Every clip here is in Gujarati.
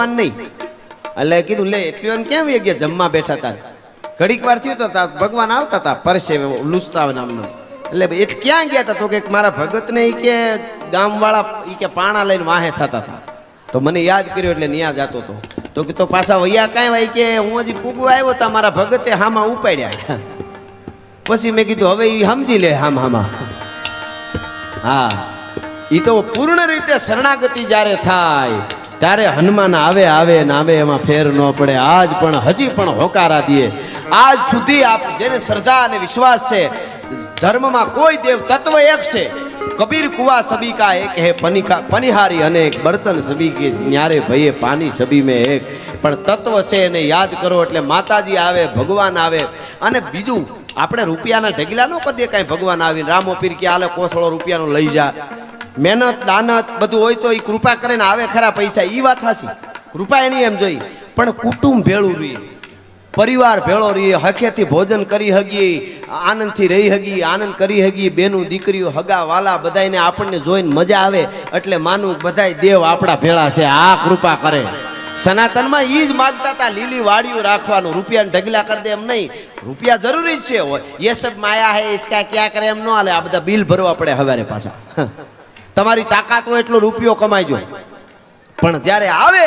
નહીં એટલે કીધું લે એટલી વાર કેમ એ ગયા જમવા બેઠા હતા ઘડીક વાર થયું તો ભગવાન આવતા હતા પરસે લુસતા નામનો એટલે ક્યાં ગયા હતા તો કે મારા ભગતને ઈ કે ગામવાળા ઈ કે પાણા લઈને વાહે થતા હતા તો મને યાદ કર્યો એટલે ન્યા જતો હતો તો કે તો પાછા વૈયા કાંઈ ભાઈ કે હું હજી ફૂગવા આવ્યો હતા મારા ભગતે હામાં ઉપાડ્યા પછી મેં કીધું હવે એ સમજી લે હામાં હા એ તો પૂર્ણ રીતે શરણાગતિ જ્યારે થાય ત્યારે હનુમાન આવે ને આવે એમાં ફેર ન પડે આજ પણ હજી પણ હોકારા દે આજ સુધી આપ જેને શ્રદ્ધા અને વિશ્વાસ છે ધર્મમાં કોઈ દેવ તત્વ એક છે કબીર કુવા સબી કા એક હે પનિહારી અનેક બર્તન સબી કે ન્યારે ભયે પાણી સબી મેં એક પણ તત્વ છે એને યાદ કરો એટલે માતાજી આવે ભગવાન આવે અને બીજું આપણે રૂપિયાના ઢગલા ન કરી દે કાંઈ ભગવાન આવીને રામો પીર કે હાલે કોથળો રૂપિયાનો લઈ જા મહેનત દાનત બધું હોય તો એ કૃપા કરે ને આવે ખરા પૈસા એ વાત હાસી કૃપા એની એમ જોઈ પણ કુટુંબ ભેળું રહીએ પરિવાર ભેળો રહીએ હખેથી ભોજન કરી હગીએ આનંદથી રહી હગી આનંદ કરી હગી બેનું દીકરીઓ હગા વાલા બધાને આપણને જોઈને મજા આવે એટલે માનું બધાય દેવ આપણા ભેળા છે આ કૃપા કરે સનાતનમાં એ જ માગતા હતા લીલી વાડીઓ રાખવાનું રૂપિયાને ઢગલા કરી દે એમ નહીં રૂપિયા જરૂરી છે એ સબ માયા હે ઇસકા ક્યાં કરે એમ ન હાલે આ બધા બિલ ભરવા પડે હવારે પાછા તમારી તાકાત હોય એટલો રૂપિયો કમાઈજો પણ જ્યારે આવે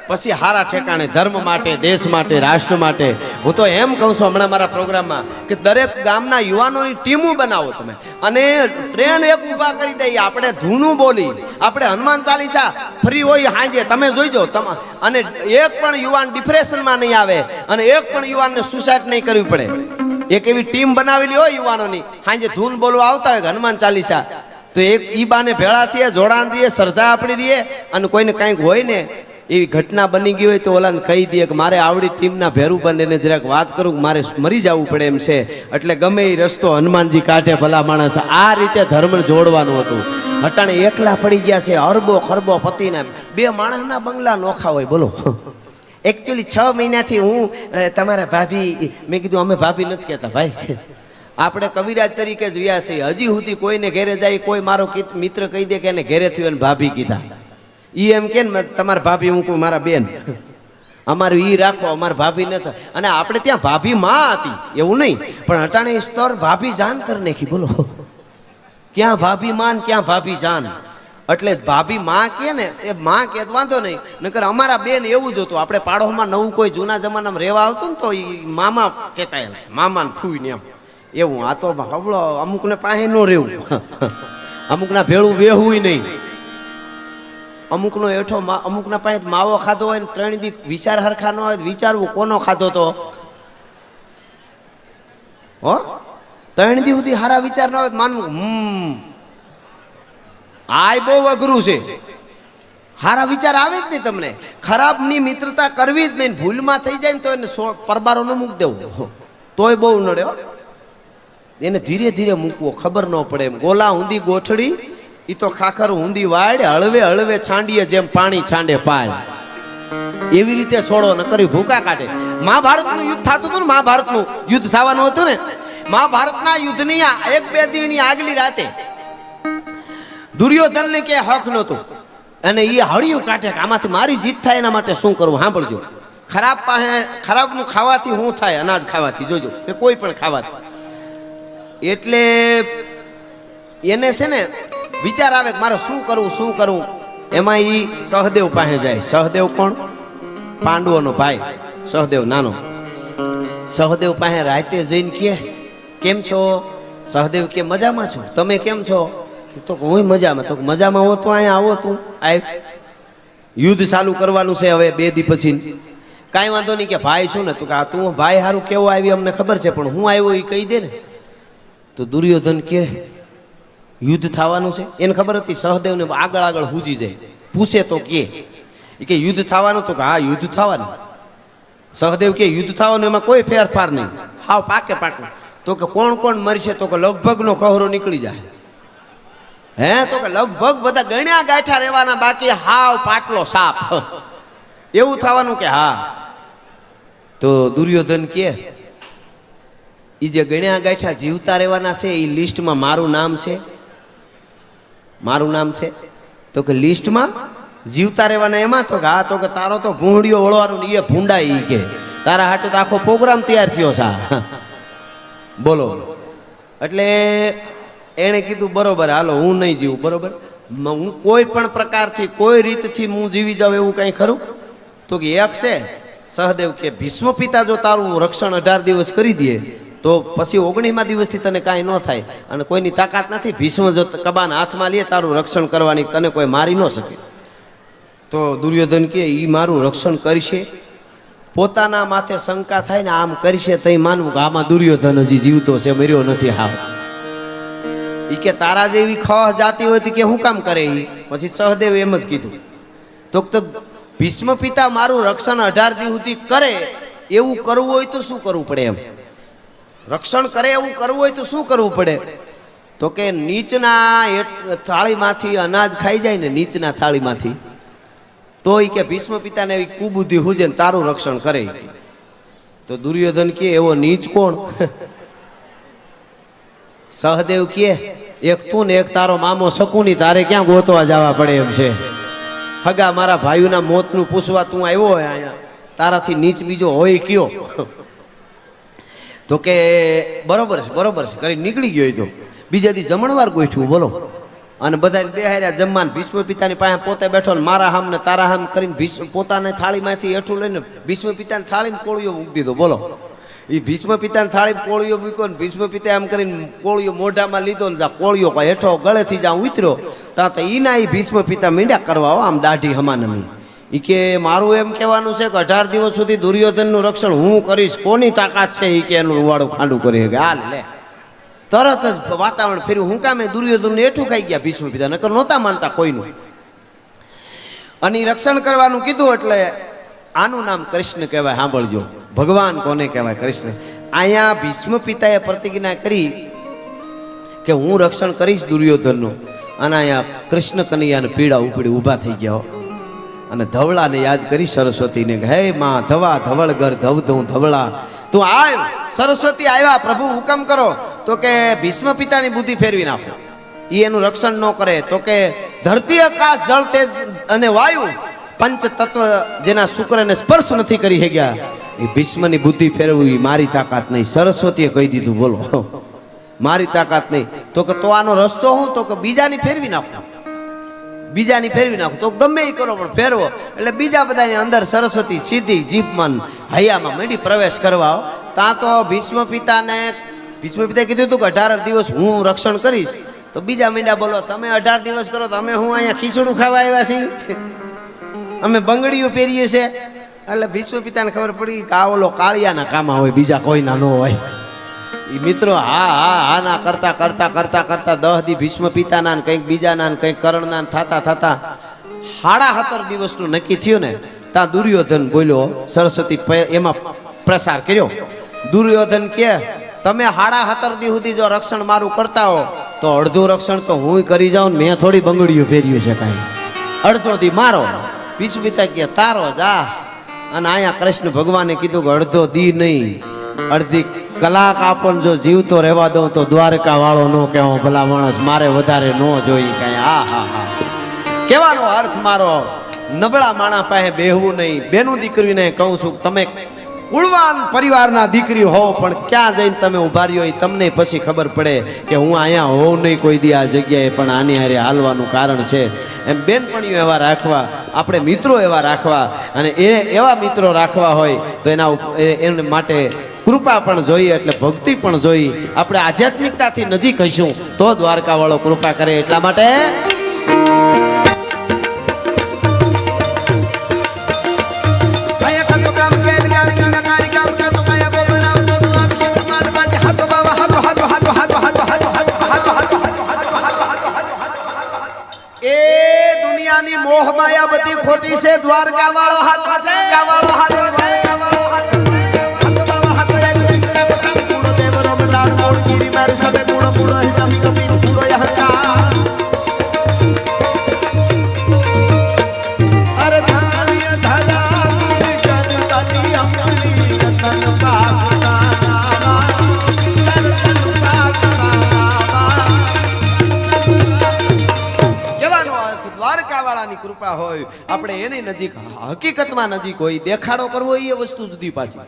પછી હારા ઠેકાણે ધર્મ માટે દેશ માટે રાષ્ટ્ર માટે હું તો એમ કહું છું હમણાં મારા પ્રોગ્રામમાં કે દરેક ગામના યુવાનોની ટીમો બનાવો તમે અને ટ્રેન એક ઊભા કરી દઈએ આપણે ધૂનું બોલી આપણે હનુમાન ચાલીસા ફ્રી હોય હાંજે તમે જોઈજો અને એક પણ યુવાન ડિપ્રેશનમાં નહીં આવે અને એક પણ યુવાનને સુસાઇડ નહીં કરવી પડે એક એવી ટીમ બનાવેલી હોય યુવાનોની હાંજે ધૂન બોલવા આવતા હોય હનુમાન ચાલીસા તો એક ઈ બાને ભેળા થઈએ જોડાણ રહીએ શ્રદ્ધા આપણી રહીએ અને કોઈને કાંઈક હોય ને એવી ઘટના બની ગઈ હોય તો ઓલાને કહી દઈએ કે મારે આવડી ટીમના ભેરું બંને જરાક વાત કરું કે મારે મરી જવું પડે એમ છે એટલે ગમે એ રસ્તો હનુમાનજી કાઢે ભલા માણસ આ રીતે ધર્મ જોડવાનું હતું અટાણે એકલા પડી ગયા છે અરબો ખરબો પતિના બે માણસના બંગલા નોખા હોય બોલો એકચ્યુઅલી 6 મહિનાથી હું તમારા ભાભી મેં કીધું અમે ભાભી નથી કહેતા ભાઈ આપણે કવિરાજ તરીકે જોયા છે હજી સુધી કોઈને ઘેરે જાય કોઈ મારો મિત્ર કહી દે કે એને ઘેરે થયું અને ભાભી કીધા ઈ એમ કે ને તમારા ભાભી હું કહું મારા બેન અમારું ઈ રાખો અમારા ભાભી નથી અને આપણે ત્યાં ભાભી માં હતી એવું નહીં પણ અટાણે સ્તર ભાભી જાન કરી નાખી બોલો ક્યાં ભાભી માન ક્યાં ભાભી જાન એટલે ભાભી માં કે ને એ માં કે વાંધો નહીં નકર અમારા બેન એવું જ હતું આપણે પાડોશમાં નવું કોઈ જૂના જમાનામાં રહેવા આવતું ને તો એ મામા કહેતા મામા ને ફૂઈને એમ એવું આ તો હવળો અમુકને પાસે ન રહેવું અમુકના ભેળું બેહવું નહીં અમુકનો એઠો અમુકના પાસે માવો ખાધો હોય ને 3 દી વિચાર હરખા ન હોય વિચારવું કોનો ખાધો તો હો 3 દી સુધી સારા વિચાર ન હોય માનવું આ બહુ અઘરું છે સારા વિચાર આવે જ નહીં તમને ખરાબની મિત્રતા કરવી જ નહીં ભૂલમાં થઈ જાય ને તો એને પરબારો ન મૂકી દેવું તોય બહુ નડે એને ધીરે ધીરે મૂકવો ખબર ન પડે એમ ગોલા ઊંધી ગોઠડી ઈ તો ખાખર ઊંધી વાડ હળવે હળવે છાંડીએ જેમ પાણી છાંડે પાય એવી રીતે છોડો ન કરી ભૂકા કાઢે મહાભારતનું યુદ્ધ થતું હતું ને મહાભારતનું યુદ્ધ થવાનું હતું ને મહાભારતના યુદ્ધની 1-2 દિનની આગલી રાતે દુર્યોધનને કે હક નહોતું અને એ હળિયું કાઢે કે આમાંથી મારી જીત થાય એના માટે શું કરવું સાંભળજો ખરાબ પાસે ખરાબનું ખાવાથી શું થાય અનાજ ખાવાથી જોજો કે કોઈ પણ ખાવાથી એટલે એને છે ને વિચાર આવે કે મારે શું કરવું એમાં એ સહદેવ પાસે જાય સહદેવ કોણ પાંડવોનો ભાઈ સહદેવ નાનો સહદેવ પાસે રાતે જઈને કે કેમ છો સહદેવ કે મજામાં છો તમે કેમ છો તો હું મજામાં તો મજામાં હો તો અહીંયા આવો તું યુદ્ધ ચાલુ કરવાનું છે હવે 2 દી પછી કાંઈ વાંધો નહીં કે ભાઈ શું ને તું કે તું ભાઈ સારું કેવો આવી અમને ખબર છે પણ હું આવ્યો એ કહી દે ને તો દુર્યોધન કે યુદ્ધ થવાનું છે એને ખબર હતી સહદેવને આગળ હુજી જાય પૂછે તો કે યુદ્ધ થવાનું તો કે હા યુદ્ધ થવાનું સહદેવ કે યુદ્ધ થવાનું એમાં કોઈ ફેરફાર નહીં હાવ પાકે પાકું તો કે કોણ કોણ મરશે તો કે લગભગનો ખહરો નીકળી જાય હે તો કે લગભગ બધા ગણ્યા ગાંઠા રહેવાના બાકી હાવ પાટલો સાપ એવું થવાનું કે હા તો દુર્યોધન કે ઈ જે ગણ્યા ગાંઠા જીવતા રહેવાના છે એ લિસ્ટમાં મારું નામ છે તો કે લિસ્ટમાં જીવતા રહેવાના એમાં તો કે હા તો કે તારો તો ભૂંડિયો વળવાનું ને એ ભૂંડા ઈ કે તારા હાટું તો આખો પ્રોગ્રામ તૈયાર થયો છે બોલો. એટલે એણે કીધું બરોબર હાલો હું નહીં જીવું. બરોબર હું કોઈ પણ પ્રકારથી કોઈ રીતથી હું જીવી જાઉં એવું કંઈ ખરું? તો કે એક છે સહદેવ કે ભીષ્મ પિતા જો તારું રક્ષણ 18 દિવસ કરી દે તો પછી 19મા દિવસથી તને કાંઈ ન થાય અને કોઈની તાકાત નથી. ભીષ્મ જો કબાના હાથમાં લે તારું રક્ષણ કરવાની તને કોઈ મારી ન શકે. તો દુર્યોધન કે એ મારું રક્ષણ કરશે. પોતાના માથે શંકા થાય ને આમ કરશે તઈ માનવું કે આમાં દુર્યોધન હજી જીવતો છે મર્યો નથી. હાવ ઈ કે તારા જેવી ખહ જાતી હોય તો કે હું કામ કરે ઈ? પછી સહદેવ એમ જ કીધું તો ભીષ્મ પિતા મારું રક્ષણ 18 દિવસ સુધી કરે એવું કરવું હોય તો શું કરવું પડે? એમ રક્ષણ કરે એવું કરવું હોય તો શું કરવું પડે? તો કે નીચના થાળીમાંથી અનાજ ખાઈ જાય ને નીચના થાળીમાંથી તો ઈ કે ભીષ્મ પિતાને એવી કુબુદ્ધિ હુજે ને તારું રક્ષણ કરે. તો દુર્યોધન કે એવો નીચ કોણ? સહદેવ કે એક તું ને એક તારો મામો શકુની તારે ક્યાં ગોતવા જવા પડે એમ છે. હગા મારા ભાઈઓના મોતનું પૂછવા તું આવ્યો હોય અહીંયા તારાથી નીચ બીજો હોય કયો? તો કે બરોબર છે કરી નીકળી ગયો. તો બીજા દી જમણવાર ગોઠવું બોલો અને બધા બેહાર્યા જમવાન. ભીષ્મ પિતાની પાસે પોતે બેઠો ને મારા હામ ને તારા હામ કરીને ભીષ્મ પોતાની થાળીમાંથી હેઠું લઈને ભીષ્મ પિતાની થાળીમાં કોળિયો મૂકી દીધો. બોલો એ ભીષ્મ પિતાની થાળીમાં કોળિયો મૂક્યો ને ભીષ્મ પિતા એમ કરીને કોળિયો મોઢામાં લીધો ને કોળિયો હેઠો ગળેથી જ્યાં ઉતર્યો ત્યાં તો ઈના એ ભીષ્મ પિતા મીંડા કરવા આમ દાઢી હમાનમી. એ કે મારું એમ કહેવાનું છે કે 18 દિવસ સુધી દુર્યોધનનું રક્ષણ હું કરીશ. કોની તાકાત છે એ કે એનું રૂવાડું ખાંડું કરી કે હાલ લે તરત જ વાતાવરણ ફેર્યું. હું કામે દુર્યોધનને હેઠું ખાઈ ગયા ભીષ્મ પિતા નકર નહોતા માનતા કોઈનું. અને રક્ષણ કરવાનું કીધું એટલે આનું નામ કૃષ્ણ કહેવાય. સાંભળજો ભગવાન કોને કહેવાય? કૃષ્ણ. અહીંયા ભીષ્મ પિતાએ પ્રતિજ્ઞા કરી કે હું રક્ષણ કરીશ દુર્યોધનનું. અને અહીંયા કૃષ્ણ કનૈયાને પીડા ઉપડી ઊભા થઈ ગયા અને ધવળાને યાદ કરી સરસ્વતીને હે માં ધવા ધવળગર ધવ ધું ધવળા તું આવ. સરસ્વતી આવ્યા પ્રભુ હુકમ કરો. તો કે ભીષ્મ પિતાની બુદ્ધિ ફેરવી નાખો. એ એનું રક્ષણ ન કરે. તો કે ધરતી આકાશ જળ તેજ અને વાયુ પંચ તત્વ જેના શુક્રને સ્પર્શ નથી કરી શક્યા એ ભીષ્મની બુદ્ધિ ફેરવવી મારી તાકાત નહીં. સરસ્વતીએ કહી દીધું બોલો મારી તાકાત નહીં. તો કે તો આનો રસ્તો હું? તો કે બીજાની ફેરવી નાખો. તો ગમે એ કરો પણ ફેરવો. એટલે બીજા બધાની અંદર સરસ્વતી સીધી જીભમાં હૈયામાં મંડી પ્રવેશ કરવા. ત્યાં તો ભીષ્મ પિતાએ કીધું હતું કે 18 દિવસ હું રક્ષણ કરીશ. તો બીજા મીંડા બોલો તમે 18 દિવસ કરો તો અમે હું અહીંયા ખીચડું ખાવા આવ્યા છીએ? અમે બંગડીઓ પહેરીએ છે. એટલે ભીષ્મ પિતાને ખબર પડી કે આ ઓલો કાળિયાના કામા હોય બીજા કોઈના ન હોય. એ મિત્રો હા ના કરતા 10 દી ભીષ્મ પિતાના ને કંઈક બીજાના ને કંઈક કરણના થતા 17 દિવસનું નક્કી થયું ને ત્યાં દુર્યોધન બોલ્યો. સરસ્વતી એમાં પ્રસાર કર્યો. દુર્યોધન કે તમે 17 દી સુધી જો રક્ષણ મારું કરતા હો તો અડધું રક્ષણ તો હું કરી જાઉં. મેં થોડી બંગડીઓ પહેર્યું છે કાંઈ. અડધો દી મારો. ભીષ્મ પિતા કે તારો જા. અને અહીંયા કૃષ્ણ ભગવાને કીધું કે અડધો દી નહીં અડધી કલાક આપણ જો જીવતો રહેવા દઉં તો દ્વારકા વાળો નો કહેવો ભલા માણસ મારે વધારે ન જોઈ કાંઈ. હા કહેવાનો અર્થ મારો નબળા માણા પાસે બેહવું નહીં. બેનું દીકરીને કહું છું તમે કુળવાન પરિવારના દીકરી હોવ પણ ક્યાં જઈને તમે ઉભા રહ્યો એ તમને પછી ખબર પડે કે હું અહીંયા હોઉં નહીં કોઈ દી આ જગ્યાએ પણ આની હારે હાલવાનું કારણ છે. એમ બેનપણીઓ એવા રાખવા, આપણે મિત્રો એવા રાખવા અને એવા મિત્રો રાખવા હોય તો એને માટે કૃપા પણ જોઈએ એટલે ભક્તિ પણ જોઈએ. આપણે આધ્યાત્મિકતાથી નજીક હઈશું તો દ્વારકા વાળો કૃપા કરે. એટલા માટે મોહ માયા બધી ખોટી છે. દ્વારકા વાળો હાથ છે. દ્વારકા વાળાની કૃપા કૃપા હોય આપણે એની નજીક હકીકતમાં નજીક હોય. દેખાડો કરવો એ વસ્તુ જુદી પાછી.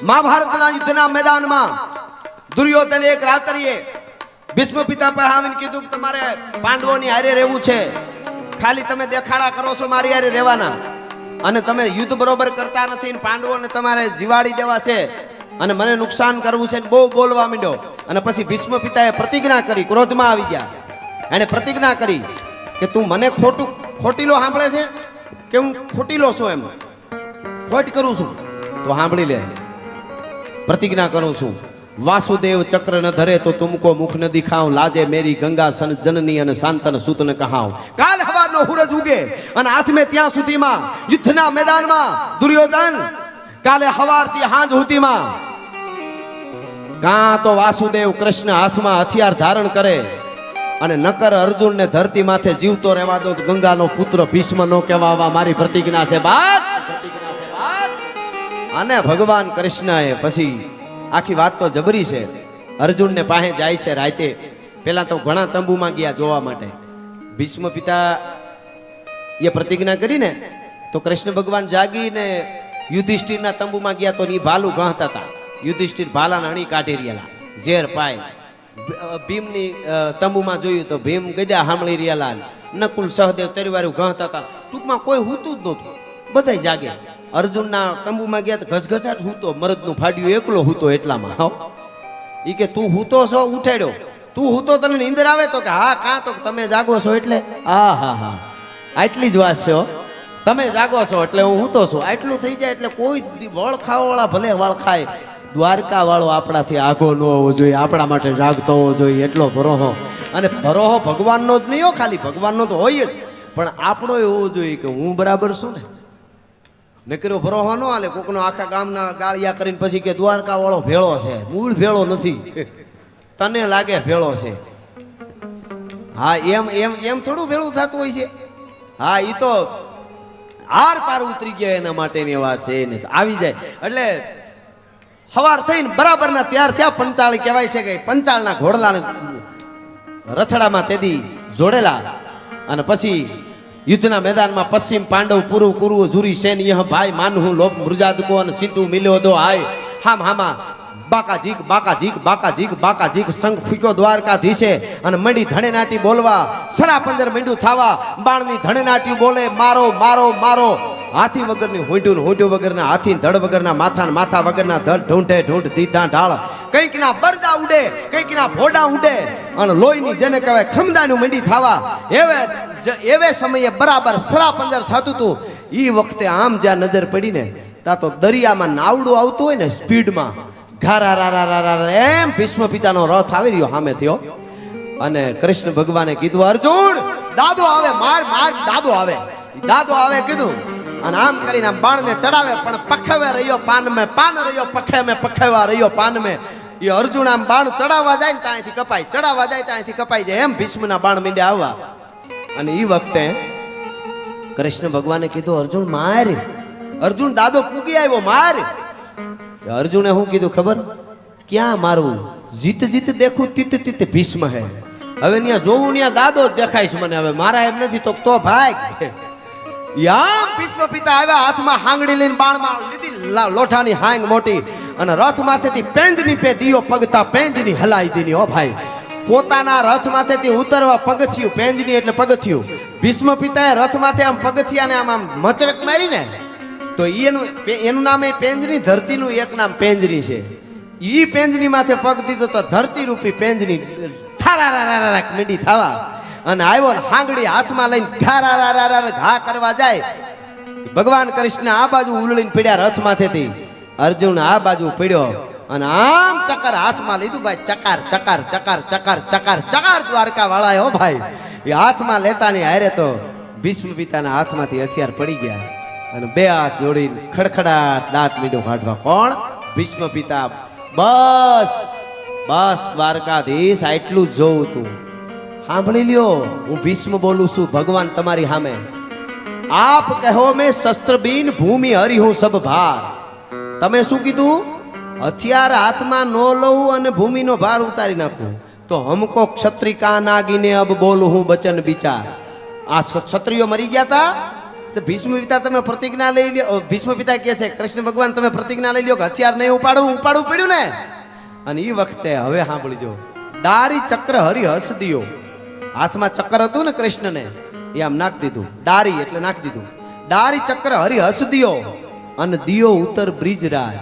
મહાભારતના યુદ્ધના મેદાનમાં દુર્યોધન એક રાત્રિએ ભીષ્મ પિતા પાસે આવીને કીધું કે તમારે પાંડવોની હારે રહેવું છે, ખાલી તમે દેખાડા કરો છો મારી હારે રહેવાના, અને તમે યુદ્ધ બરોબર કરતા નથી ને પાંડવોને તમારે જીવાડી દેવા છે અને મને નુકસાન કરવું છે. બહુ બોલવા માંડ્યો અને પછી ભીષ્મ પિતાએ પ્રતિજ્ઞા કરી, ક્રોધમાં આવી ગયા. એણે પ્રતિજ્ઞા કરી કે તું મને ખોટીલો સાંભળે છે કે હું ખોટીલો છું, એમ ખોટ કરું છું તો સાંભળી લે. प्रतिज्ञा करूं छू वासुदेव चक्र न धरे तो तुमको मुख न दिखाऊं, लाजे मेरी गंगा सन जननी अने शांतन सूत न कहाऊं. काल हवारनो सूरज उगे अने हाथ में त्यां सुधीमां युद्धना मैदानमां दुर्योधन काले हवारथी हांज सुधीमां कां तो वासुदेव कृष्ण हाथमां हथियार धारण करे अने नकर अर्जुन ने धरती माथे जीवतो रहेवा दो. गंगानो पुत्र भीष्म नो कहेवा मारी प्रतिज्ञा छे बात. અને ભગવાન કૃષ્ણએ પછી આખી વાત તો જબરી છે. અર્જુન ને પાસે જાય છે રાતે. પેલા તો ઘણા તંબુમાં ગયા જોવા માટે. ભીષ્મ પિતા એ પ્રતિજ્ઞા કરીને તો કૃષ્ણ ભગવાન જાગીને યુધિષ્ઠિરના તંબુમાં ગયા તો ની ભાલું ગાંઠતા હતા. યુધિષ્ઠિર ભાલાને અણી કાઢી રહેલા ઝેર પાય. ભીમની તંબુમાં જોયું તો ભીમ ગદા સાંભળી રહેલા. નકુલ સહદેવ તરીવારું ગાંઠતા હતા. ટૂંકમાં કોઈ હૂતું જ નહોતું, બધાય જાગે. અર્જુનના તંબુમાં ગયા તો ઘસઘસાટ હૂતો, મરદનું ફાડ્યું એકલો હૂતો. એટલામાં હા ઈ કે તું હૂતો છો, ઉઠાડ્યો. તું હૂતો તને નીંદર આવે તો કે હા. કાં તો તમે જાગો છો એટલે હા હા હા આટલી જ વાત છે. તમે જાગો છો એટલે હું હૂતો છું, આટલું થઈ જાય એટલે કોઈ વળખાવાળા ભલે વળખાય, દ્વારકા વાળો આપણાથી આગો ન હોવો જોઈએ, આપણા માટે જાગતો હોવો જોઈએ એટલો ભરોહો. અને ભરોહો ભગવાનનો જ નહીં હો, ખાલી ભગવાનનો તો હોય જ, પણ આપણો હોવો જોઈએ કે હું બરાબર છું ને. નકરો ભરોહો ન હાલે. કોકનો આખા ગામના ગાળિયા કરીને પછી કે દ્વારકા વાળો ભેળો છે. મૂળ ભેળો નથી, તને લાગે ભેળો છે. હા એમ એમ એમ થોડું ભેળું થતું હોય છે. હા ઈ તો આર પાર ઉતરી ગયા એના માટેની વાત છે. એને આવી જાય એટલે સવાર થઈને બરાબરના તૈયાર થયા. પંચાળ કહેવાય છે કે પંચાળના ઘોડલાને રથડામાં તેદી જોડેલા. અને પછી યુદ્ધના મેદાનમાં પશ્ચિમ પાંડવ પૂર્વ કુરુ ઝુરી સેન યહ ભાઈ માનહું લોક મૃજાદકો અને સીતુ મિલ્યો દો હાય. હામ હામા બાકા જીક બાકા જીક બાકા જીક બાકા જીક સંગ ફૂક્યો દ્વારકાધીશે અને મંડી ધણેનાટી બોલવા. સરા પંજર મંડ્યું થાવા, બાણની ધણેનાટી બોલે મારો મારો મારો. હાથી વગરની હોંઢું હોંઢું વગરના હાથી, ધડ વગરના માથા, માથા વગરના ધડ, ઢૂંઢે ઢૂંઢ દીધા ઢાળ. કંઈક ના બરદા ઉડે, કંઈક ના ભોડા ઉડે અને લોહીની જેને કહેવાય ખમદાનું મંડી થાવા. એવે સમયે બરાબર સરા પંજર થતું હતું. એ વખતે આમ જ્યાં નજર પડીને ત્યાં તો દરિયામાં નાવડું આવતું હોય ને સ્પીડમાં, ઘારા એમ ભીષ્મ પિતાનો રથ આવી રહ્યો સામે થયો. અને કૃષ્ણ ભગવાને કીધું અર્જુન દાદો આવે, માર માર દાદો આવે. દાદો આવે કીધું અને આમ કરીને આમ બાણને ચડાવે પણ પખવે રહ્યો પાન મેં, પાન રહ્યો પખે મેં, પખેવા રહ્યો પાન મેં. એ અર્જુન આમ બાણ ચડાવવા જાય ને ત્યાંથી કપાય, ચડાવવા જાય ત્યાંથી કપાઈ જાય. એમ ભીષ્મના બાણ મીંડ્યા આવવા. અને એ વખતે કૃષ્ણ ભગવાને કીધું અર્જુન માર. અર્જુન દાદો પૂગી આવ્યો, માર. અર્જુને શું કીધું ખબર? ક્યાં મારું? જીત જીત દેખું તીત તીત ભીષ્મ હે. હવે ત્યાં જોવું ત્યાં દાદો જ દેખાય છે મને. હવે મારા એમ નથી તો ભાઈ યામ ભીષ્મ પિતા આવ્યા. હાથમાં હાંગડી લઈને બાણમાં લીધી લોઠાની હાંગ મોટી અને રથ માથેથી પેંજની પે દિયો પગતા પેંજની હલાઈ દીની. ઓ ભાઈ પોતાના રથ માથેથી ઉતરવા પગથિયું, પેંજની એટલે પગથિયું. ભીષ્મ પિતાએ રથ માથે આમ પગથિયાને આમ આમ મચરક મારીને તો એનું નામ એ પેંજની, ધરતીનું એક નામ પેંજની છે. ઈ પેંજની માથે પગ દીધો તો ધરતી રૂપી પેંજની થારા મીંડી થવા. અને આવ્યો ને હાંગડી હાથમાં લઈને ઘા કરવા જાય. ભગવાન કૃષ્ણ આ બાજુ ઉલળીને પડ્યા રથ માથેથી, અર્જુન આ બાજુ પડ્યો અને આમ ચકર હાથમાં લીધું. ભાઈ ચકાર ચકાર ચકાર ચકાર ચકાર ચકાર દ્વારકા વાળા હો ભાઈ. એ હાથમાં લેતા ની હારે તો ભીષ્મ પિતાના હાથમાંથી હથિયાર પડી ગયા અને બે હાથ જોડીને ખડખડાટ દાંત મીંડું કાઢવા. કોણ? ભીષ્મ પિતા. બસ બસ દ્વારકાધીશ આટલું જ જોવું તું. સાંભળી લ્યો, હું ભીષ્મ બોલું છું ભગવાન તમારી સામે. આપ કહો મેં શસ્ત્ર બીન ભૂમિ હરી હું સબ ભાર. તમે શું કીધું? હથિયાર હાથમાં ન લઉં અને ભૂમિનો ભાર ઉતારી નાખું તો હમકો ક્ષત્રિકા નાગીને અબ બોલું હું બચન વિચાર. આ ક્ષત્રિયો મરી ગયા હતા તો ભીષ્મ પિતા તમે પ્રતિજ્ઞા લઈ લ્યો. ભીષ્મ પિતા કહે છે કૃષ્ણ ભગવાન તમે પ્રતિજ્ઞા લઈ લ્યો કે હથિયાર નહીં ઉપાડવું પડ્યું ને. અને એ વખતે હવે સાંભળજો, ડારી ચક્ર હરી હસ દિયો. હાથમાં ચક્ર હતું ને કૃષ્ણને, એ આમ નાખી દીધું. ડારી એટલે નાખી દીધું. ડારી ચક્ર હરી હસ દિયો અને દિયો ઉત્તર બ્રિજરાજ.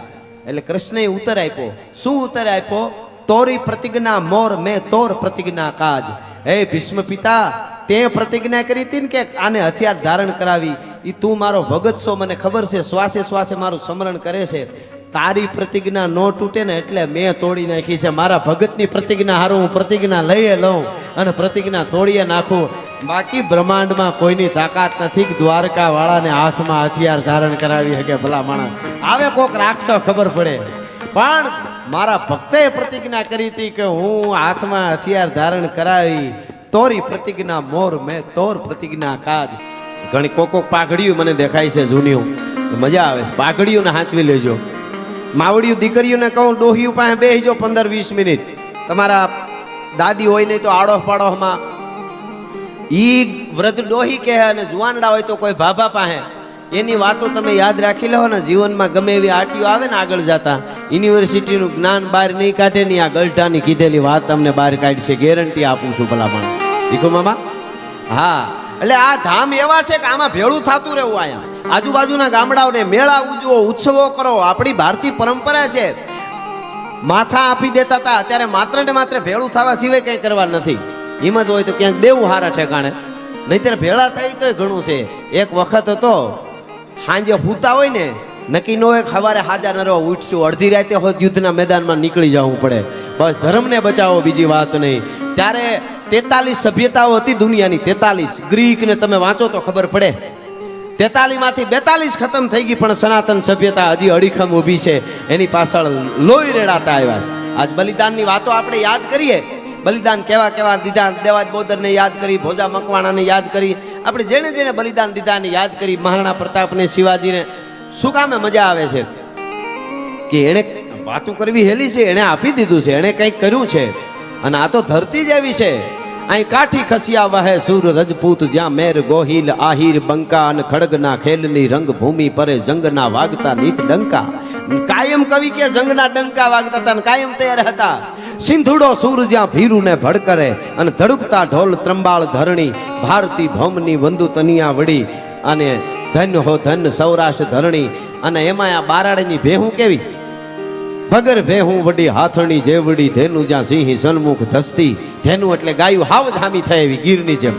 એટલે કૃષ્ણએ ઉત્તર આપ્યો. શું ઉત્તર આપ્યો? તોરી પ્રતિજ્ઞા મોર મેં તોર પ્રતિજ્ઞા કાજ. હે ભીષ્મ પિતા, તે પ્રતિજ્ઞા કરી હતી ને કે આને હથિયાર ધારણ કરાવી, એ તું મારો ભગત છો, મને ખબર છે, શ્વાસે શ્વાસે મારું સ્મરણ કરે છે. તારી પ્રતિજ્ઞા ન તૂટે ને એટલે મેં તોડી નાખી છે. મારા ભગતની પ્રતિજ્ઞા હારું હું પ્રતિજ્ઞા લઈએ લઉં અને પ્રતિજ્ઞા તોડીએ નાખું. બાકી બ્રહ્માંડમાં કોઈની તાકાત નથી કે દ્વારકા વાળાને હાથમાં હથિયાર ધારણ કરાવી શકે. ભલા માણસ આવે કોક રાખશો ખબર પડે, પણ મારા ભક્તએ પ્રતિજ્ઞા કરી હતી કે હું હાથમાં હથિયાર ધારણ કરાવી, તોરી પ્રતિજ્ઞા મોર મેં તોર પ્રતિજ્ઞા કાજ. ઘણી કોક પાઘડીયું મને દેખાય છે જૂની, મજા આવે છે. પાઘડીયું ને હાંચવી લેજો. માવડિયું દીકરીઓને કહું ડોહિયું પાસે બેસજો 15-20 મિનિટ. તમારા દાદી હોય નહીં તો આડોશ પાડોશમાં ઈ વૃદ્ધ ડોહી કહે, અને જુવાનડા હોય તો કોઈ ભાભા પાસે એની વાતો તમે યાદ રાખી લો ને. જીવનમાં ગમે એવી આટીઓ આવે ને આગળ જતા, યુનિવર્સિટીનું જ્ઞાન બહાર નહીં કાઢે નહીં, આ ગલઢાની કીધેલી વાત તમને બહાર કાઢશે, ગેરંટી આપું છું ભલામણ. ભીખુ મામા, હા. એટલે આ ધામ એવા છે કે આમાં ભેળું થતું રહેવું. અહીંયા આજુબાજુના ગામડાઓને મેળા ઉજવો, ઉત્સવો કરો. આપણી ભારતીય પરંપરા છે. માથા આપી દેતા હતા, અત્યારે માત્ર ને માત્ર ભેળું થવા સિવાય કંઈ કરવા નથી. હિંમત હોય તો ક્યાંક દેવું હારા ઠેકાણે, નહીંતર ભેળા થઈ તોય ઘણું છે. એક વખત હતો, સાંજે હુતા હોય ને, નક્કી ન હોય સવારે હાજર ન રહો, ઉઠશું, અડધી રાતે હોત યુદ્ધના મેદાનમાં નીકળી જવું પડે. બસ ધર્મને બચાવો, બીજી વાત નહીં. ત્યારે 43 સભ્યતાઓ હતી દુનિયાની. 43 ગ્રીક ને તમે વાંચો તો ખબર પડે. 43 માંથી 42 ખતમ થઈ ગઈ, પણ સનાતન સભ્યતા હજી અડીખમ ઊભી છે. એની પાછળ લોહી રેડાતા આવ્યા છે. આજ બલિદાનની વાતો આપણે યાદ કરીએ. બલિદાન કેવા કેવા દીધા, દેવાજ બોદરને યાદ કરી, ભોજા મકવાણાને યાદ કરી, આપણે જેણે જેણે બલિદાન દીધાને યાદ કરી, મહારાણા પ્રતાપને, શિવાજીને. શું કામે મજા આવે છે કે એણે વાતો કરવી હેલી છે, એણે આપી દીધું છે, એણે કંઈક કર્યું છે. અને આ તો ધરતી જ એવી છે. અહીં કાઠી ખસિયા વહે સુર રજપૂત, જ્યાં મેર ગોહિલ આહિર બંકા, અને ખડગના ખેલની રંગભૂમિ પરે જંગના વાગતા નીત ડંકા. કાયમ કવિ કે જંગના ડંકા વાગતા હતા, કાયમ તૈયાર હતા. સિંધુડો સુર જ્યાં ભીરુને ભડકરે, અને ધડકતા ઢોલ ત્રંબાળ ધરણી, ભારતી ભૌમની વંદુ તનિયા વડી, અને ધન્ય હો ધન્ય સૌરાષ્ટ્ર ધરણી. અને એમાં આ બારાડીની ભેહું કેવી, ભગર ભેહું વડી હાથણી જેવડી, ધેનું જ્યાં સિંહ સન્મુખ ધસતી. ધેનું એટલે ગાયું હાવ જામી થાય એવી ગીરની જેમ.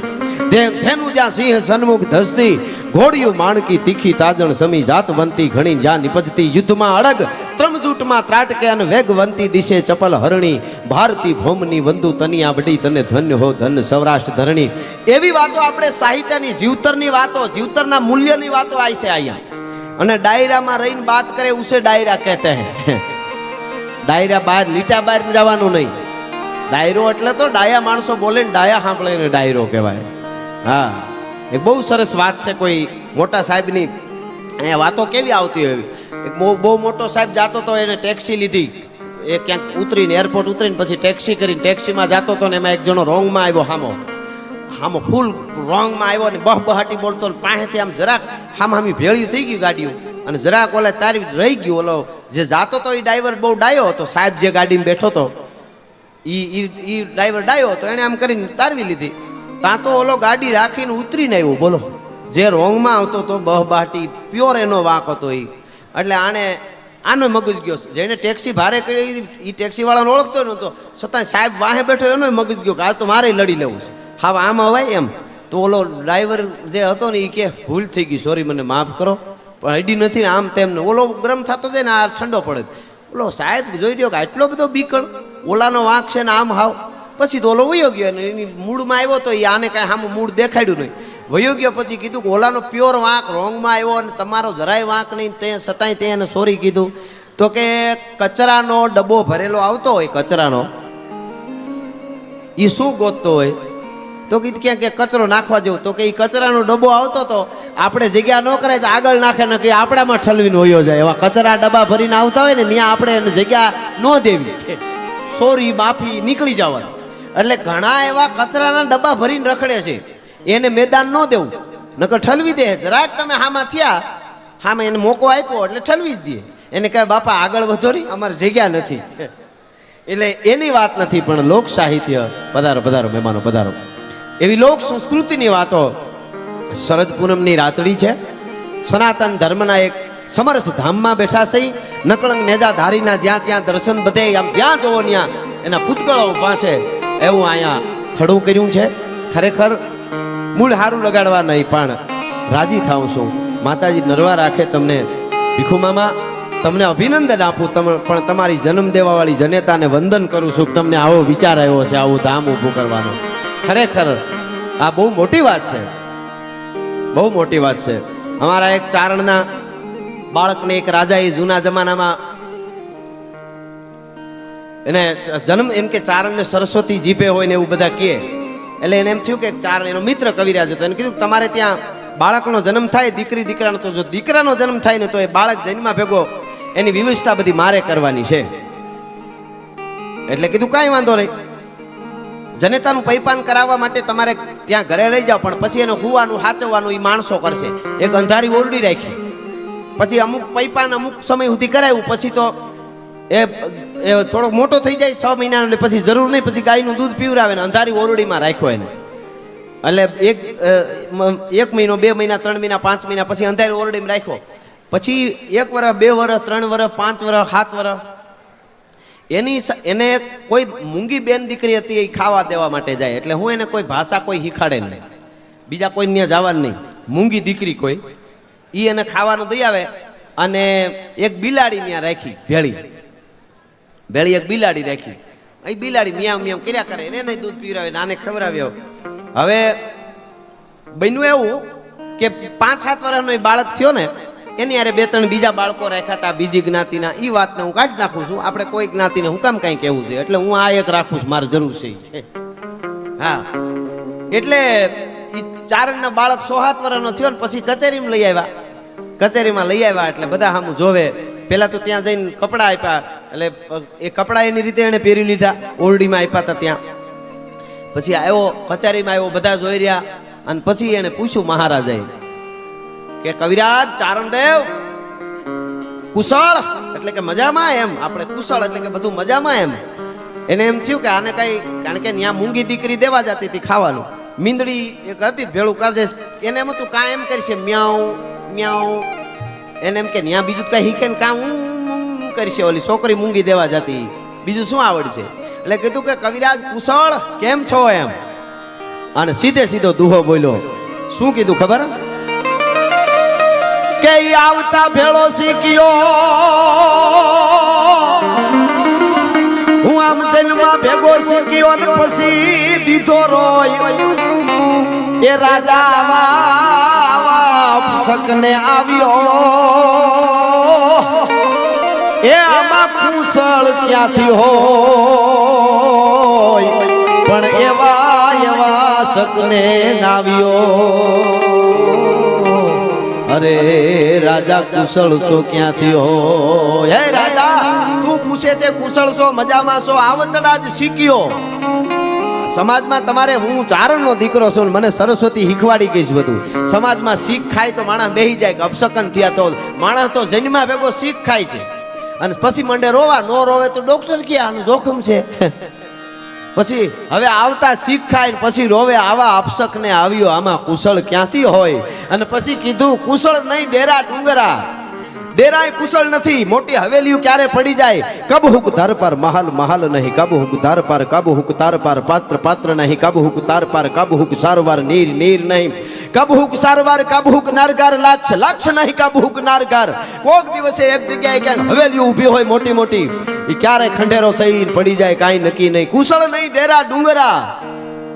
ધેનું જ્યાં સિંહ સન્મુખ ધસતી, ઘોડિયું માણકી તીખી તાજણ સમી, જાતવંતી ઘણી જ્યાં નિપજતી, યુદ્ધમાં અડગ ત્રમજૂટમાં ત્રાટકે, અને વેગવંતી દિશે ચપલ હરણી, ભારતી ભૌમની વંદુ તનિયા વડી, તને ધન્ય હો ધન્ય સૌરાષ્ટ્ર ધરણી. એવી વાતો આપણે સાહિત્યની, જીવતરની વાતો, જીવતરના મૂલ્યની વાતો આવી છે અહીંયા. અને ડાયરામાં રહીને વાત કરે ઉસે ડાયરા કહેતે હે. ડાયરા બહાર લીટા બહાર જવાનું નહીં. ડાયરો એટલે તો ડાયા માણસો બોલે ને ડાયા સાંભળે ને ડાયરો કહેવાય. હા, એક બહુ સરસ વાત છે. કોઈ મોટા સાહેબની અહીંયા વાતો કેવી આવતી હોય. એક બહુ મોટો સાહેબ જાતો તો, એને ટેક્સી લીધી. એ ક્યાંક ઉતરીને, એરપોર્ટ ઉતરીને પછી ટેક્સી કરીને ટેક્સીમાં જાતો હતો ને એમાં એક જણો રોંગમાં આવ્યો. હામો ફૂલ રોંગમાં આવ્યો ને બહાટી બોલતો ને પાસેથી આમ જરાક હામી ભેળ્યું થઈ ગયું ગાડીઓ, અને જરાક ઓલા તારી રહી ગયું. ઓલો જે જાતો તો એ ડ્રાઈવર બહુ ડાયો હતો. સાહેબ જે ગાડીમાં બેઠો હતો એ ડ્રાઈવર ડાયો હતો. એણે આમ કરીને તારવી લીધી. ત્યાં તો ઓલો ગાડી રાખીને ઉતરીને આવ્યો. બોલો, જે રોંગમાં આવતો તો બહાટી પ્યોર એનો વાંક હતો. એટલે આનો મગજ ગયો. જેને ટેક્સી ભારે કરી એ ટેક્સીવાળાને ઓળખતો નહોતો, છતાં સાહેબ વાહે બેઠો એનો મગજ ગયો કે આ તો મારે લડી લેવું છે. હા, આમ હવાય એમ. તો ઓલો ડ્રાઈવર જે હતો ને એ કે ભૂલ થઈ ગઈ, સોરી મને માફ કરો, પણ અડી નથી ને આમ તેમને. ઓલો ગરમ થતો જાય ને આ ઠંડો પડે. ઓલો સાહેબ જોઈ રહ્યો કે આટલો બધો બીકણ, ઓલાનો વાંક છે ને આમ હાવ. પછી તો ઓલો વયો ગયો ને એની મૂળમાં આવ્યો તો એ આને કાંઈ આમ મૂળ દેખાડ્યું નહીં, વયો ગયો. પછી કીધું કે ઓલાનો પ્યોર વાંક રોંગમાં આવ્યો અને તમારો જરાય વાંક નહીં, તે છતાંય તે એને સોરી કીધું. તો કે કચરાનો ડબ્બો ભરેલો આવતો હોય, કચરાનો એ શું ગોતતો હોય? તો કીધું ક્યાં કે કચરો નાખવા જેવું. તો કે એ કચરાનો ડબ્બો આવતો તો આપણે જગ્યા ન કરાય તો આગળ નાખે ને કે આપણામાં ઠલવીને હોયો જાય. એવા કચરા ડબ્બા ભરીને આવતા હોય ને ત્યાં આપણે એને જગ્યા ન દેવી, સોરી માફી નીકળી જવાનું. એટલે ઘણા એવા કચરાના ડબ્બા ભરીને રખડે છે. એને મેદાન ન દેવું, નકર ઠલવી દે. જરાક તમે હામાં થયા, હામાં એને મોકો આપ્યો એટલે ઠલવી જ દે. એને કહે બાપા આગળ વધો રી, અમારે જગ્યા નથી. એટલે એની વાત નથી, પણ લોક સાહિત્ય. પધારો પધારો મહેમાનો પધારો. એવી લોક સંસ્કૃતિની વાતો. શરદ પૂનમની રાતડી છે. સનાતન ધર્મના એક સમરસ ધામમાં બેઠા છે. નકળંગ નેજા ધારીના જ્યાં ત્યાં દર્શન બધે, આમ જ્યાં જોવો ત્યાં એના પૂતગળો ઊભા છે. એવું અહીંયા ખડું કર્યું છે. ખરેખર મૂળ હારું લગાડવા નહીં, પણ રાજી થાઉં છું. માતાજી નરવા રાખે તમને. ભીખુ મામા તમને અભિનંદન આપું, પણ તમારી જન્મ દેવાવાળી જનેતાને વંદન કરું છું. તમને આવો વિચાર આવ્યો છે, આવું ધામ ઊભું કરવાનો. ખરેખર આ બહુ મોટી વાત છે, બહુ મોટી વાત છે. અમારા એક ચારણના બાળકને એક રાજાએ જૂના જમાનામાં એને જન્મ, એમ કે ચારણને સરસ્વતી જીપે હોય ને એવું બધા કહે. એટલે એને એમ થયું કે ચારણ એનો મિત્ર કવિરાજ હતો. એને કીધું તમારે ત્યાં બાળકનો જન્મ થાય, દીકરી દીકરાનો, તો જો દીકરાનો જન્મ થાય ને તો એ બાળક જન્મા ભેગો એની વ્યવસ્થા બધી મારે કરવાની છે. એટલે કીધું કાંઈ વાંધો નહીં, જનેતાનું પૈપાન કરાવવા માટે તમારે ત્યાં ઘરે રહી જાઓ, પણ પછી એને હુવાનું સાચવવાનું એ માણસો કરશે. એક અંધારી ઓરડી રાખી, પછી અમુક પૈપાન અમુક સમય સુધી કરાવ્યું. પછી તો એ થોડોક મોટો થઈ જાય 6 મહિનાનો, એટલે પછી જરૂર નહીં, પછી ગાયનું દૂધ પીવરાવે ને અંધારી ઓરડીમાં રાખ્યો એને. એટલે 1 મહિનો 2 મહિના 3 મહિના 5 મહિના પછી અંધારી ઓરડીમાં રાખ્યો. પછી 1 વર્ષ 2 વર્ષ 3 વર્ષ 5 વર્ષ 7 વર્ષ એને કોઈ મૂંગી બેન દીકરી હતી, એ ખાવા દેવા માટે જાય. એટલે હું એને કોઈ ભાષા કોઈ શીખાડે નહીં, બીજા કોઈ ત્યાં જવાનું નહીં. મૂંગી દીકરી કોઈ એ એને ખાવાનું દઈ આવે. અને એક બિલાડી ત્યાં રાખી, ભેળી એક બિલાડી રાખી. એ બિલાડી મિયાવ મિયાવ કર્યા કરે, એને દૂધ પીવરાવે, આને ખવડાવ્યો. હવે બન્યું એવું કે 5-7 વર્ષનો એ બાળક થયો ને, એની યારે 2-3 બીજા બાળકો રાખ્યા હતા બીજી જ્ઞાતિના. એ વાતને હું કાઢી નાખું છું. આપણે કોઈ જ્ઞાતિને હું કામ કાંઈ કહેવું છે, એટલે હું આ એક રાખું છું, મારે જરૂર છે. હા, એટલે એ ચારણના બાળક 6-7 વર્ષનો થયો ને પછી કચેરીમાં લઈ આવ્યા. કચેરીમાં લઈ આવ્યા એટલે બધા સામું જોવે. પેલા તો ત્યાં જઈને કપડાં આપ્યા, એટલે એ કપડાં એની રીતે એને પહેરી લીધા, ઓરડીમાં આપ્યા હતા ત્યાં. પછી આવ્યો કચેરીમાં આવ્યો, બધા જોઈ રહ્યા. અને પછી એને પૂછ્યું મહારાજાએ કે કવિરાજ ચારણદેવ કુશળ, એટલે કે મજામાં એમ. આપણે કુશળ એટલે કે બધું મજામાં એમ. એને એમ થયું કે આને કઈ, કારણ કે ત્યાં મૂંગી દીકરી દેવા જતી હતી ખાવાનું. મીંદડી એક હતી ભેળું કરજે. એને એમ હતું કાં એમ કરશે મ્યાઉ મ્યાઉ. એને એમ કે ત્યાં બીજું કઈ શીખે ને કાં હું કરશે. ઓલી છોકરી મૂંગી દેવા જતી, બીજું શું આવડશે. એટલે કીધું કે કવિરાજ કુશળ કેમ છો એમ. અને સીધો દુહો બોલ્યો. શું કીધું ખબર કે આવતા ભેળો શીખ્યો, હું આમ જન્મમાં ભેગો શીખ્યો ને પછી દીધો રોય. એ રાજા સકને આવ્યો, એ આમાં કુશળ ક્યાંથી હોય, પણ એવા સકને આવ્યો. અરે રાજા કુશળ તો ક્યાંથી હોય. હે રાજા, તું પૂછે છે કુશળ છો, મજામાં છો, આવતડા જ શીખ્યો. સમાજમાં તમારે, હું ચારણનો દીકરો છું, મને સરસ્વતી શીખવાડી ગઈ છે બધું. સમાજમાં શીખ ખાય તો માણસ બેહી જાય, અપશકન થયા તો માણસ તો જન્મા ભેગો શીખ ખાય છે. અને પછી મંડે રોવા, નો રોવે તો ડોક્ટર કે આનું જોખમ છે. પછી હવે આવતા શીખ ખાય પછી રોવે, આવા અપશક ને આવ્યો, આમાં કુશળ ક્યાંથી હોય. અને પછી કીધું કુશળ નહીં ડેરા ડુંગરા, ડેરાય કુશળ નથી. મોટી હવેલીઓ ક્યારે પડી જાય. કબ હુક ધાર પર મહાલ મહાલ નહીં, કબ હુક ધાર પર, કબ હુક તાર પર પાત્ર પાત્ર નહીં, કબ હુક તાર પર, કબ હુક સારવાર નીર નીર નહીં, કબ હુક સારવાર, કબ હુક નારગાર લાક્ષ લાક્ષ નહીં, કબ હુક નારગાર. કોક દિવસે એક જગ્યાએ ક્યાંક હવેલીઓ ઊભી હોય મોટી મોટી, એ ક્યારે ખંડેરો થઈ પડી જાય કાંઈ નક્કી નહીં. કુશળ નહીં ડેરા ડુંગરા,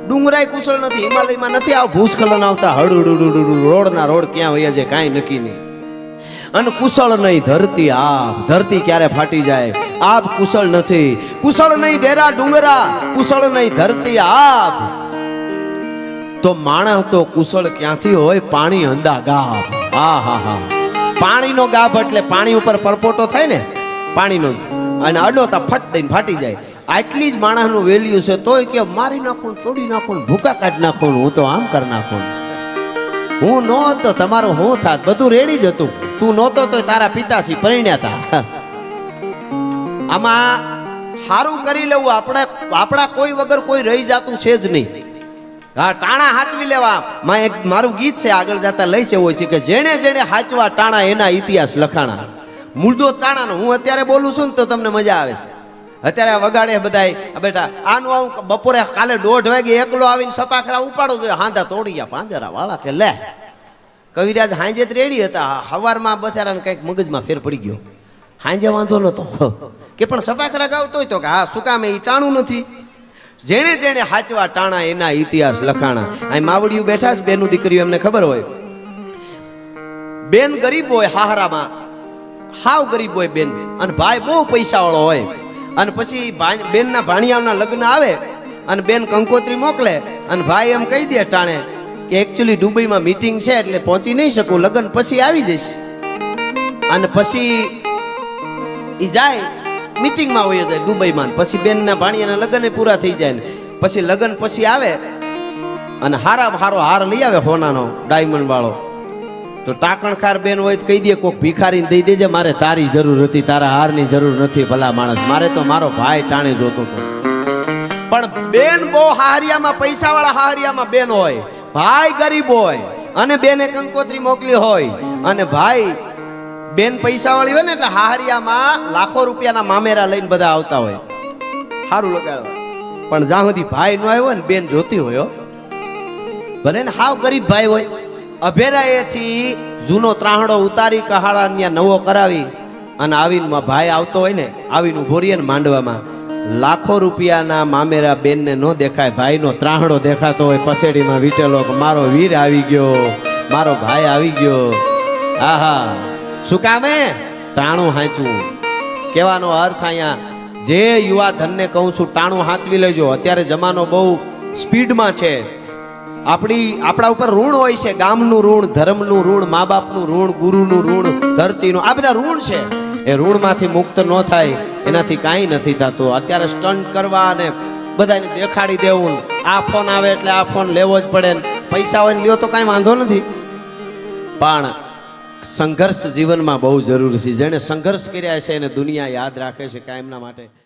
ડુંગરાય કુશળ નથી. હિમાલયમાં નથી આવ ભૂસ્ખલન આવતા, હડુડુડુડુ રોડના રોડ ક્યાં વયા જાય કાંઈ નક્કી નહીં. અને કુશળ નહીં ધરતી આપ, ધરતી ક્યારે ફાટી જાય. આપ કુશળ નથી. કુશળ નહીં ડેરા ડુંગરા, કુશળ નહીં ધરતી આપ. તો માણસ તો કુશળ ક્યાંથી હોય. પાણી અંદા ગાભ. હા હા હા, પાણીનો ગાભ એટલે પાણી ઉપર પરપોટો થાય ને પાણીનો, અને અડોતા ફટ દઈને ફાટી જાય. આટલી જ માણસનું વેલ્યુ છે તોય કે મારી નાખું તોડી નાખું ભૂકા કાઢી નાખું હું તો આમ કરી નાખું હું નહોતો તમારું હું થાત બધું રેડી જ હતું તું નહોતો તો તારા પિતાશ્રી પરણ્યા હતા આમાં સારું કરી લેવું આપણા કોઈ વગર કોઈ રહી જાતું છે જ નહીં હા ટાણા હાચવી લેવા માં એક મારું ગીત છે આગળ જતા લઈ છે હોય છે કે જેણે જેણે હાચવા ટાણા એના ઇતિહાસ લખાણા મૂળદો ટાણાનો હું અત્યારે બોલું છું ને તો તમને મજા આવે છે અત્યારે વગાડે બધાય બેટા આનું આવું બપોરે કાલે 1:30 વાગે એકલો આવીને સપાખરા ઉપાડો જોઈએ હાંધા તોડી ગયા પાંજરા વાળા કે લે કવિરાજ હાંજે જ રેડી હતા સવારમાં બચારાને કંઈક મગજમાં ફેર પડી ગયો હાંજે વાંધો નતો કે પણ સપાખરા ગાવ તોય તો કે હા શું કામ એ ટાણું નથી જેણે જેણે હાચવા ટાણા એના ઇતિહાસ લખાણા અહીં માવડિયું બેઠા છે બેનું દીકરીઓ એમને ખબર હોય બેન ગરીબ હોય હાહરામાં હાવ ગરીબ હોય બેન અને ભાઈ બહુ પૈસા વાળો હોય અને પછી બેનના ભાણિયાઓના લગ્ન આવે અને બેન કંકોત્રી મોકલે અને ભાઈ એમ કહી દે ટાણે કે એકચ્યુઅલી દુબઈમાં મીટિંગ છે એટલે પહોંચી નહીં શકું લગ્ન પછી આવી જઈશ અને પછી એ જાય મીટિંગમાં હોય જાય દુબઈમાં પછી બેનના ભાણિયાના લગ્ન પૂરા થઈ જાય ને પછી લગ્ન પછી આવે અને હારો હાર લઈ આવે સોનાનો ડાયમંડ વાળો તો ટાકણખાર બેન હોય તો કહી દે કોક ભિખારીને દઈ દેજે મારે તારી જરૂર હતી તારા હારની જરૂર નથી ભલા માણસ મારે તો મારો ભાઈ ટાણે જોતો હતો પણ બેન બહુ હાહરિયામાં પૈસા વાળા હાહરિયામાં બેન હોય ભાઈ ગરીબ હોય અને બેને કંકોત્રી મોકલી હોય અને ભાઈ બેન પૈસા વાળી હોય ને એટલે હાહરિયામાં લાખો રૂપિયાના મામેરા લઈને બધા આવતા હોય સારું લગાડવા પણ જ્યાં સુધી ભાઈ ન આવ્યો ને બેન જોતી હોય ભલે ને હાવ ગરીબ ભાઈ હોય અભેરાએથી જૂનો ત્રાહડો ઉતારી કહાડા ત્યાં નવો કરાવી અને આવીને ભાઈ આવતો હોય ને આવીને ઉભો રહીએ ને માંડવામાં લાખો રૂપિયાના મામેરા બેનને ન દેખાય ભાઈનો ત્રાહડો દેખાતો હોય પસેડીમાં વીટેલો મારો વીર આવી ગયો મારો ભાઈ આવી ગયો આહા શું કામે ટાણું હાંચવું કહેવાનો અર્થ અહીંયા જે યુવા ધનને કહું છું ટાણું હાંચવી લેજો અત્યારે જમાનો બહુ સ્પીડમાં છે આપણા ઉપર ઋણ હોય છે ગામનું ઋણ ધર્મનું ઋણ મા બાપનું ઋણ ગુરુનું ઋણ ધરતીનું આ બધા ઋણ છે એ ઋણમાંથી મુક્ત ન થાય એનાથી કાંઈ નથી થતું અત્યારે સ્ટન્ટ કરવા અને બધાને દેખાડી દેવું આ ફોન આવે એટલે આ ફોન લેવો જ પડે પૈસા હોય ને લ્યો તો કાંઈ વાંધો નથી પણ સંઘર્ષ જીવનમાં બહુ જરૂરી છે જેણે સંઘર્ષ કર્યા છે એને દુનિયા યાદ રાખે છે કાયમના માટે